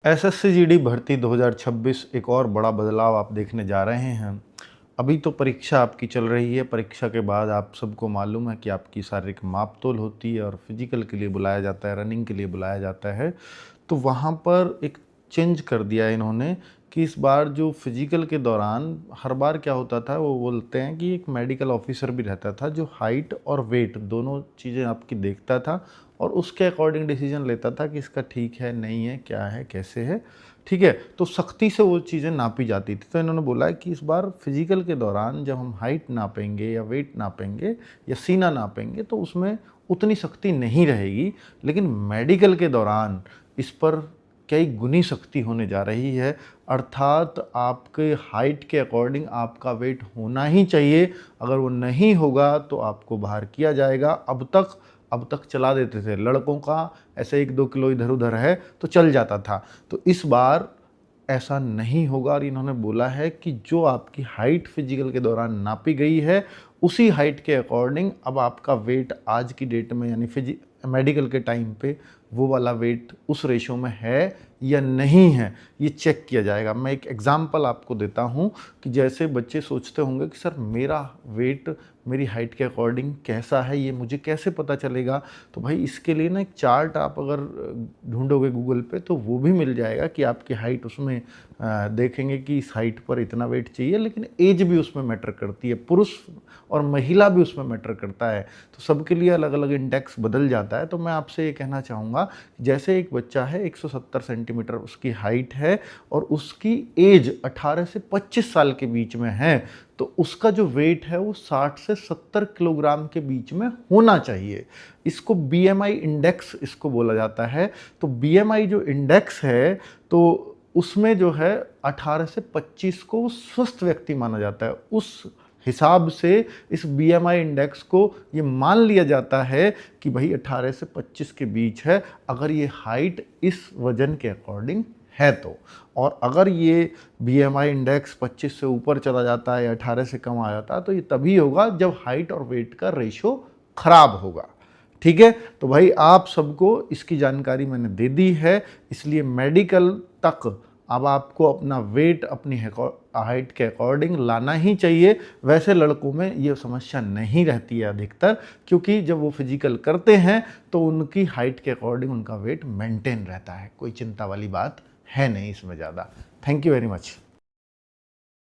SSC GD भर्ती 2026 एक और बड़ा बदलाव आप देखने जा रहे हैं। अभी तो परीक्षा आपकी चल रही है। परीक्षा के बाद आप सबको मालूम है कि आपकी शारीरिक माप-तोल होती है और फिजिकल के लिए बुलाया जाता है, रनिंग के लिए बुलाया जाता है। तो वहाँ पर एक चेंज कर दिया इन्होंने कि इस बार जो फिजिकल के दौरान हर बार क्या होता था, वो बोलते हैं कि एक मेडिकल ऑफिसर भी रहता था जो हाइट और वेट दोनों चीज़ें आपकी देखता था और उसके अकॉर्डिंग डिसीजन लेता था कि इसका ठीक है, नहीं है, क्या है, कैसे है, ठीक है। तो सख्ती से वो चीज़ें नापी जाती थी। तो इन्होंने बोला है कि इस बार फिजिकल के दौरान जब हम हाइट नापेंगे या वेट नापेंगे या सीना नापेंगे तो उसमें उतनी सख्ती नहीं रहेगी, लेकिन मेडिकल के दौरान इस पर कई गुनी सख्ती होने जा रही है। अर्थात आपके हाइट के अकॉर्डिंग आपका वेट होना ही चाहिए। अगर वो नहीं होगा तो आपको बाहर किया जाएगा। अब तक चला देते थे लड़कों का, ऐसे 1-2 किलो इधर उधर है तो चल जाता था। तो इस बार ऐसा नहीं होगा और इन्होंने बोला है कि जो आपकी हाइट फिजिकल के दौरान नापी गई है उसी हाइट के अकॉर्डिंग अब आपका वेट आज की डेट में यानी मेडिकल के टाइम पे वो वाला वेट उस रेशो में है या नहीं है, ये चेक किया जाएगा। मैं एक एग्जांपल आपको देता हूँ कि जैसे बच्चे सोचते होंगे कि सर मेरा वेट मेरी हाइट के अकॉर्डिंग कैसा है, ये मुझे कैसे पता चलेगा। तो भाई इसके लिए ना एक चार्ट आप अगर ढूंढोगे गूगल पे तो वो भी मिल जाएगा कि आपकी हाइट उसमें देखेंगे कि इस हाइट पर इतना वेट चाहिए, लेकिन एज भी उसमें मैटर करती है, पुरुष और महिला भी उसमें मैटर करता है। तो सबके लिए अलग अलग इंडेक्स बदल जाता है। तो मैं आपसे ये कहना चाहूँगा, जैसे एक बच्चा है 170 सेंटीमीटर उसकी हाइट है और उसकी एज 18 से 25 साल के बीच में है, तो उसका जो वेट है वो 60 से 70 किलोग्राम के बीच में होना चाहिए। इसको बीएमआई इंडेक्स इसको बोला जाता है। तो बीएमआई जो इंडेक्स है तो उसमें जो है 18 से 25 को स्वस्थ व्यक्ति माना जाता है। उस हिसाब से इस बीएमआई इंडेक्स को ये मान लिया जाता है कि भाई 18 से 25 के बीच है, अगर ये हाइट इस वजन के अकॉर्डिंग है तो। और अगर ये बीएमआई इंडेक्स 25 से ऊपर चला जाता है या 18 से कम आ जाता है तो ये तभी होगा जब हाइट और वेट का रेशो खराब होगा। ठीक है, तो भाई आप सबको इसकी जानकारी मैंने दे दी है, इसलिए मेडिकल तक अब आपको अपना वेट अपनी हाइट के अकॉर्डिंग लाना ही चाहिए। वैसे लड़कों में ये समस्या नहीं रहती है अधिकतर, क्योंकि जब वो फिजिकल करते हैं तो उनकी हाइट के अकॉर्डिंग उनका वेट मेंटेन रहता है। कोई चिंता वाली बात है नहीं इसमें ज़्यादा। Thank you very much.